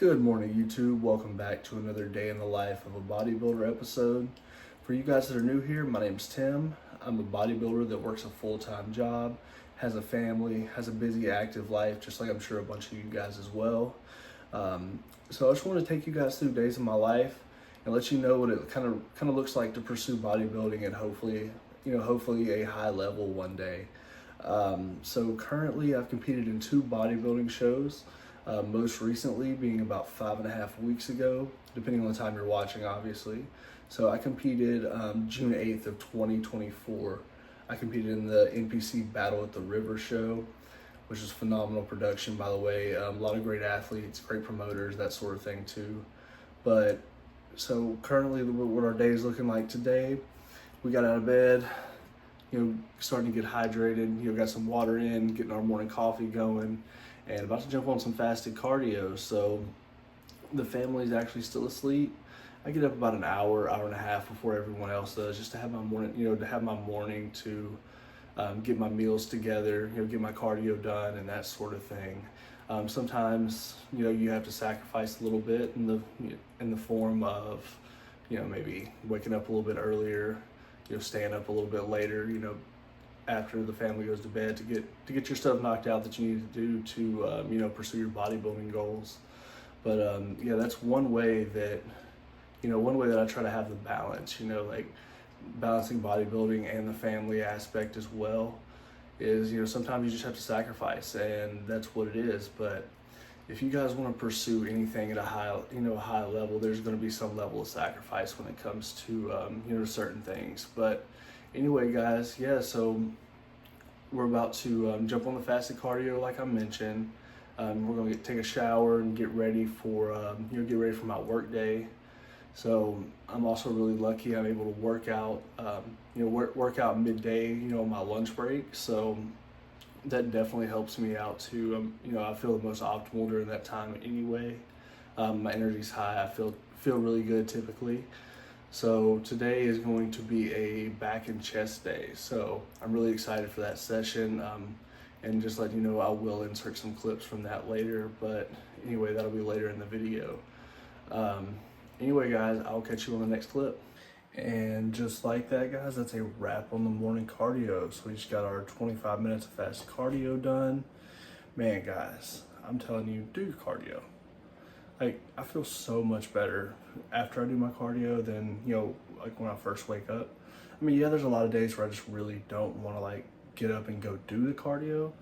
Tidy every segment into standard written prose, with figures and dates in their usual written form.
Good morning, YouTube. Welcome back to another day in the life of a bodybuilder episode. For you guys that are new here, my name's Tim. I'm a bodybuilder that works a full-time job, has a family, has a busy, active life, just like I'm sure a bunch of you guys as well. So I just want to take you guys through days of my life and let you know what it kind of looks like to pursue bodybuilding at hopefully a high level one day. So currently, I've competed in 2 bodybuilding shows. Most recently being about 5.5 weeks ago, depending on the time you're watching, obviously. So I competed June 8th of 2024. I competed in the NPC Battle at the River show, which is phenomenal production, by the way. A lot of great athletes, great promoters, that sort of thing too. But so currently, what our day is looking like today, we got out of bed, starting to get hydrated, got some water in, getting our morning coffee going, and about to jump on some fasted cardio. So the family's actually still asleep. I get up about an hour and a half before everyone else does, just to have my morning, to get my meals together, get my cardio done and that sort of thing. Sometimes, you have to sacrifice a little bit in the form of, maybe waking up a little bit earlier, staying up a little bit later, after the family goes to bed to get your stuff knocked out that you need to do to pursue your bodybuilding goals. But yeah, that's one way that I try to have the balance, like balancing bodybuilding and the family aspect as well is, sometimes you just have to sacrifice, and that's what it is. But if you guys want to pursue anything at a high level, there's going to be some level of sacrifice when it comes to certain things. But anyway, guys, yeah, so we're about to jump on the fasted cardio, like I mentioned. We're gonna take a shower and get ready for my work day. So I'm also really lucky I'm able to work out, work out midday, on my lunch break. So that definitely helps me out too. I feel the most optimal during that time anyway. My energy's high. I feel really good typically. So today is going to be a back and chest day. So I'm really excited for that session. And just letting you know, I will insert some clips from that later. But anyway, that'll be later in the video. Anyway, guys, I'll catch you on the next clip. And just like that, guys, that's a wrap on the morning cardio. So we just got our 25 minutes of fast cardio done. Man, guys, I'm telling you, do your cardio. Like, I feel so much better after I do my cardio than, like when I first wake up. I mean, yeah, there's a lot of days where I just really don't want to like get up and go do the cardio,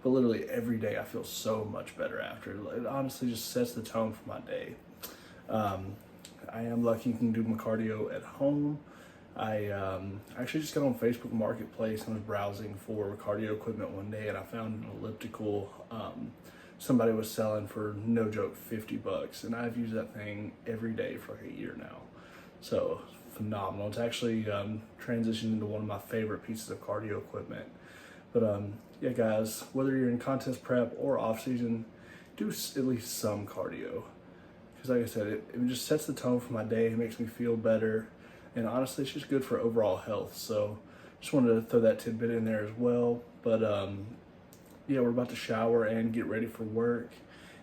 but literally every day I feel so much better after. It honestly just sets the tone for my day. I am lucky you can do my cardio at home. I actually just got on Facebook Marketplace and was browsing for cardio equipment one day, and I found an elliptical somebody was selling for, no joke, $50, and I've used that thing every day for like a year now. So phenomenal. It's actually transitioned into one of my favorite pieces of cardio equipment. But yeah, guys, whether you're in contest prep or off season, do at least some cardio, because like I said, it just sets the tone for my day. It makes me feel better, and honestly, it's just good for overall health. So just wanted to throw that tidbit in there as well. But yeah, we're about to shower and get ready for work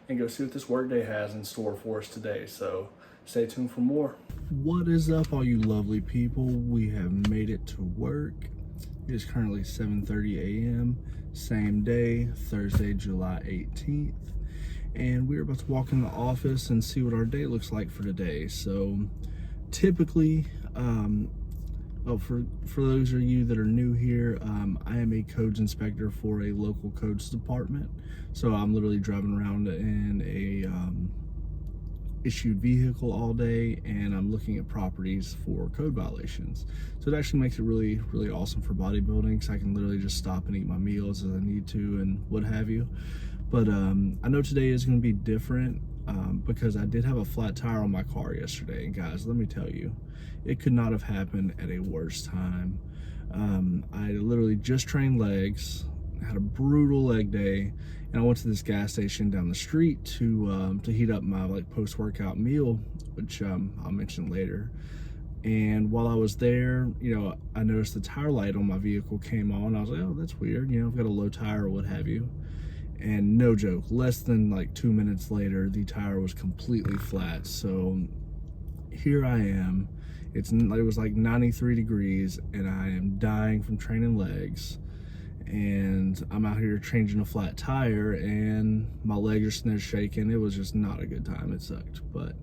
and go see what this workday has in store for us today. So stay tuned for more. What is up, all you lovely people? We have made it to work. It is currently 7:30 a.m. Same day, Thursday, July 18th. And we're about to walk in the office and see what our day looks like for today. So typically, for those of you that are new here, I am a codes inspector for a local codes department. So I'm literally driving around in a issued vehicle all day, and I'm looking at properties for code violations. So it actually makes it really, really awesome for bodybuilding, because I can literally just stop and eat my meals as I need to and what have you. But I know today is going to be different because I did have a flat tire on my car yesterday. And guys, let me tell you, it could not have happened at a worse time. I literally just trained legs, had a brutal leg day, and I went to this gas station down the street to heat up my like post-workout meal, which I'll mention later. And while I was there, I noticed the tire light on my vehicle came on. I was like, oh, that's weird. I've got a low tire or what have you. And no joke, less than like 2 minutes later, the tire was completely flat. So here I am. It was like 93 degrees and I am dying from training legs. And I'm out here changing a flat tire and my legs are sitting there shaking. It was just not a good time. It sucked. But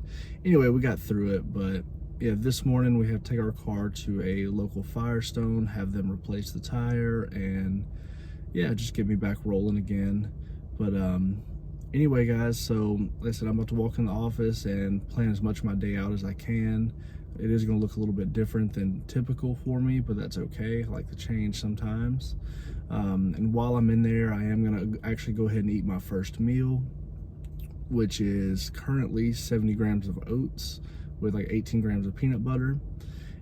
anyway, we got through it. But yeah, this morning we have to take our car to a local Firestone, have them replace the tire, and yeah, just get me back rolling again. But anyway, guys, so like I said, I'm about to walk in the office and plan as much of my day out as I can. It is going to look a little bit different than typical for me, but that's okay. I like to change sometimes. And while I'm in there, I am going to actually go ahead and eat my first meal, which is currently 70 grams of oats with like 18 grams of peanut butter.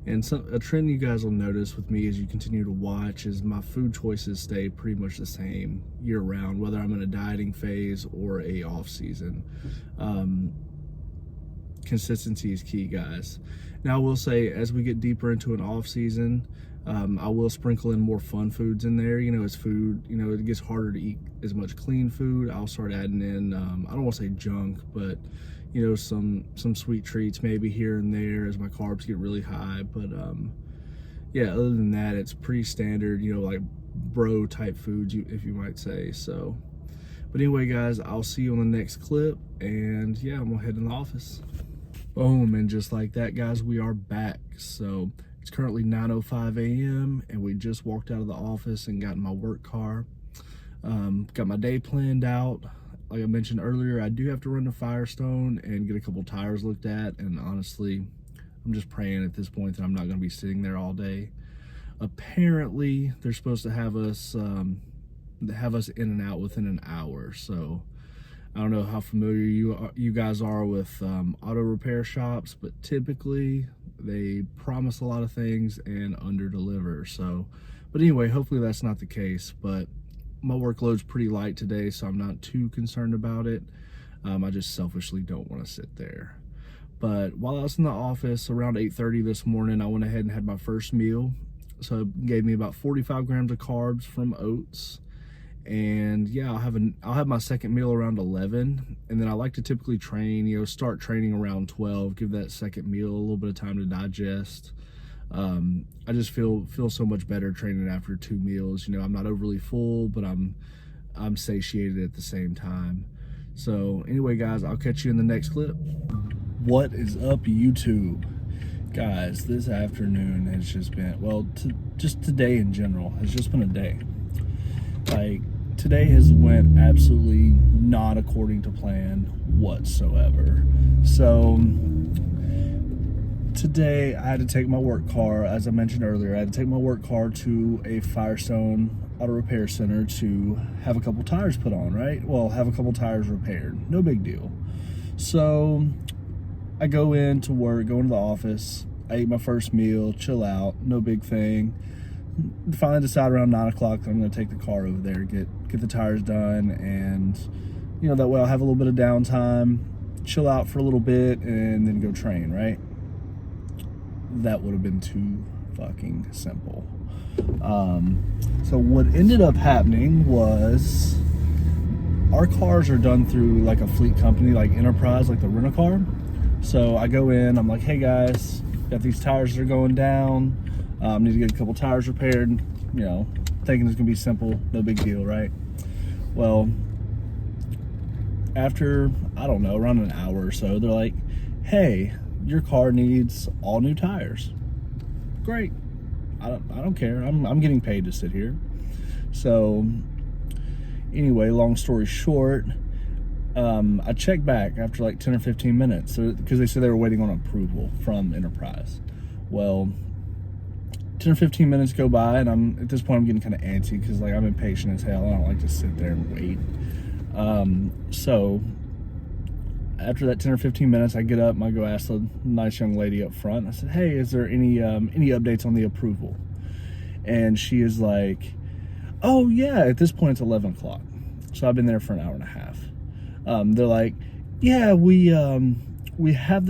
And a trend you guys will notice with me as you continue to watch is my food choices stay pretty much the same year round, whether I'm in a dieting phase or a off season. Consistency is key, guys. Now I will say, as we get deeper into an off season, I will sprinkle in more fun foods in there. As food, it gets harder to eat as much clean food. I'll start adding in, I don't want to say junk, but some sweet treats maybe here and there as my carbs get really high. But yeah, other than that, it's pretty standard, like bro type foods, if you might say. So, but anyway, guys, I'll see you on the next clip, and yeah, I'm gonna head in the office. Boom, and just like that, guys, we are back. So it's currently 9:05 a.m. and we just walked out of the office and got in my work car. Got my day planned out. Like I mentioned earlier, I do have to run to Firestone and get a couple tires looked at, and honestly, I'm just praying at this point that I'm not going to be sitting there all day. Apparently, they're supposed to have us in and out within an hour, so I don't know how familiar you guys are with auto repair shops, but typically they promise a lot of things and under-deliver. So, but anyway, hopefully that's not the case. But my workload's pretty light today, so I'm not too concerned about it. I just selfishly don't want to sit there. But while I was in the office around 8:30 this morning, I went ahead and had my first meal. So it gave me about 45 grams of carbs from oats. And yeah, I'll have my second meal around 11, and then I like to typically train, start training around 12, give that second meal a little bit of time to digest. I just feel so much better training after 2 meals. I'm not overly full, but I'm satiated at the same time. So anyway, guys, I'll catch you in the next clip. What is up, YouTube? Guys, this afternoon has just been, just today in general has just been a day. Like, today has went absolutely not according to plan whatsoever. So today I had to take my work car, as I mentioned earlier, I had to take my work car to a Firestone auto repair center to have a couple tires put on, right? Well, have a couple tires repaired. No big deal. So I go into work, go into the office, I eat my first meal, chill out, no big thing. Finally decide around 9 o'clock that I'm going to take the car over there, get the tires done, and that way I'll have a little bit of downtime, chill out for a little bit, and then go train, right? That would have been too fucking simple. So what ended up happening was our cars are done through like a fleet company, like Enterprise, like the rent-a-car. So I go in, I'm like, hey guys, got these tires that are going down. Need to get a couple tires repaired, thinking it's gonna be simple, no big deal, right? Well, after, I don't know, around an hour or so, they're like, hey, your car needs all new tires. Great. I don't care. I'm getting paid to sit here. So anyway, long story short, I checked back after like 10 or 15 minutes because they said they were waiting on approval from Enterprise. Well, 10 or 15 minutes go by, and at this point I'm getting kind of antsy because like I'm impatient as hell. I don't like to sit there and wait. So after that 10 or 15 minutes, I get up and I go ask the nice young lady up front. I said, hey, is there any updates on the approval? And she is like, oh yeah, at this point it's 11 o'clock. So I've been there for an hour and a half. They're like, yeah, we have we got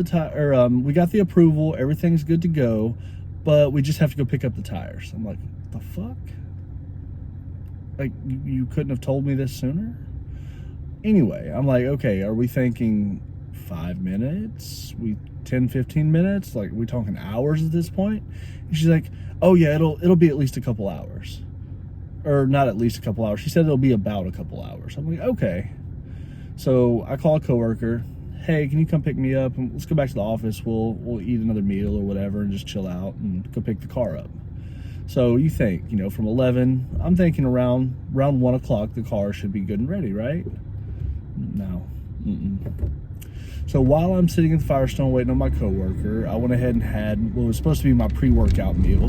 the approval, everything's good to go, but we just have to go pick up the tires. I'm like, the fuck? Like, you couldn't have told me this sooner? Anyway, I'm like, okay, are we thinking 5 minutes? 10, 15 minutes? Like, are we talking hours at this point? And she's like, oh yeah, it'll be at least a couple hours. Or not at least a couple hours. She said it'll be about a couple hours. I'm like, okay. So I call a coworker. Hey, can you come pick me up? And let's go back to the office. We'll eat another meal or whatever and just chill out and go pick the car up. So you think, from 11, I'm thinking around 1 o'clock, the car should be good and ready, right? No. So while I'm sitting at the Firestone waiting on my coworker, I went ahead and had what was supposed to be my pre-workout meal,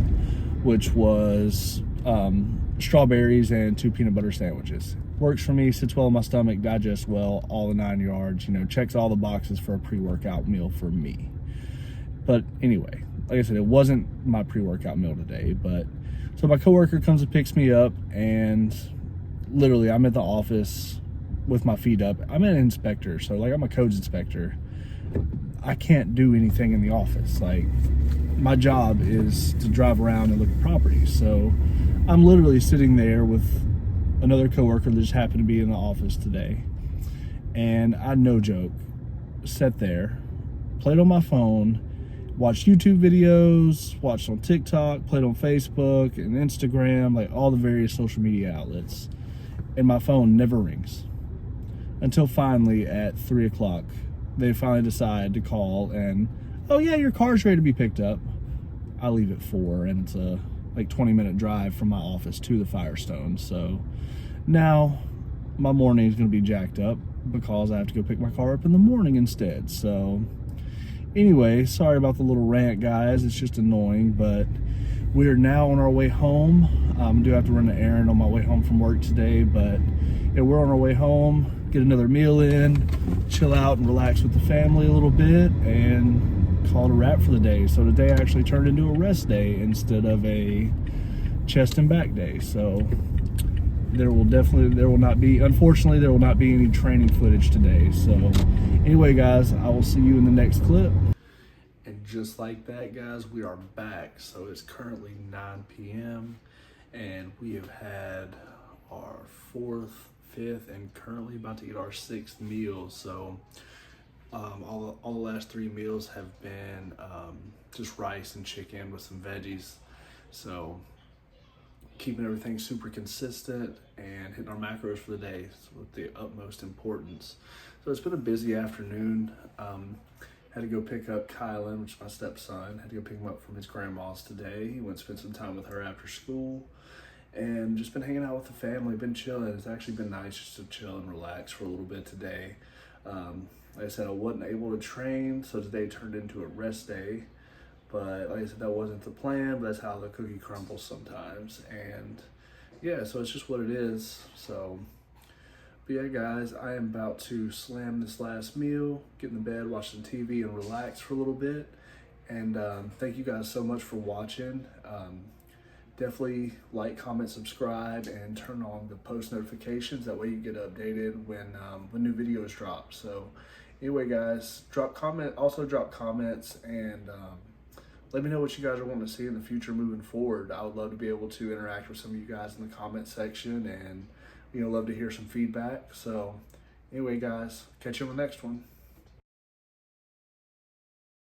which was strawberries and 2 peanut butter sandwiches. Works for me, sits well in my stomach, digests well, all the 9 yards, checks all the boxes for a pre-workout meal for me. But anyway, like I said, it wasn't my pre-workout meal today, but so my coworker comes and picks me up, and literally I'm at the office with my feet up. I'm an inspector, so like I'm a codes inspector. I can't do anything in the office. Like, my job is to drive around and look at properties. So I'm literally sitting there with another coworker that just happened to be in the office today, and I, no joke, sat there, played on my phone, watched YouTube videos, watched on TikTok, played on Facebook and Instagram, like all the various social media outlets, and my phone never rings. Until finally at 3 o'clock, they finally decide to call and, oh yeah, your car's ready to be picked up. I leave at 4, and it's a 20-minute drive from my office to the Firestone. So now my morning is going to be jacked up because I have to go pick my car up in the morning instead. So anyway, sorry about the little rant, guys. It's just annoying, but we are now on our way home. I do have to run an errand on my way home from work today, but yeah, we're on our way home. Get another meal in, chill out and relax with the family a little bit, and call it a wrap for the day. So today actually turned into a rest day instead of a chest and back day. So unfortunately there will not be any training footage today. So anyway, guys, I will see you in the next clip. And just like that, guys, we are back. So it's currently 9 p.m. and we have had our 4th, 5th, and currently about to eat our 6th meal. So all the last 3 meals have been just rice and chicken with some veggies. So keeping everything super consistent and hitting our macros for the day with the utmost importance. So it's been a busy afternoon. Had to go pick up Kylan, which is my stepson. Had to go pick him up from his grandma's today. He went to spend some time with her after school. And just been hanging out with the family, been chilling. It's actually been nice just to chill and relax for a little bit today. Like I said, I wasn't able to train, so today turned into a rest day. But like I said, that wasn't the plan, but that's how the cookie crumbles sometimes. And yeah, so it's just what it is. So, but yeah, guys, I am about to slam this last meal, get in the bed, watch some TV, and relax for a little bit. And thank you guys so much for watching. Definitely like, comment, subscribe, and turn on the post notifications. That way you get updated when new videos drop. So anyway, guys, drop comments, and let me know what you guys are wanting to see in the future moving forward. I would love to be able to interact with some of you guys in the comment section, and love to hear some feedback. So anyway, guys, catch you on the next one.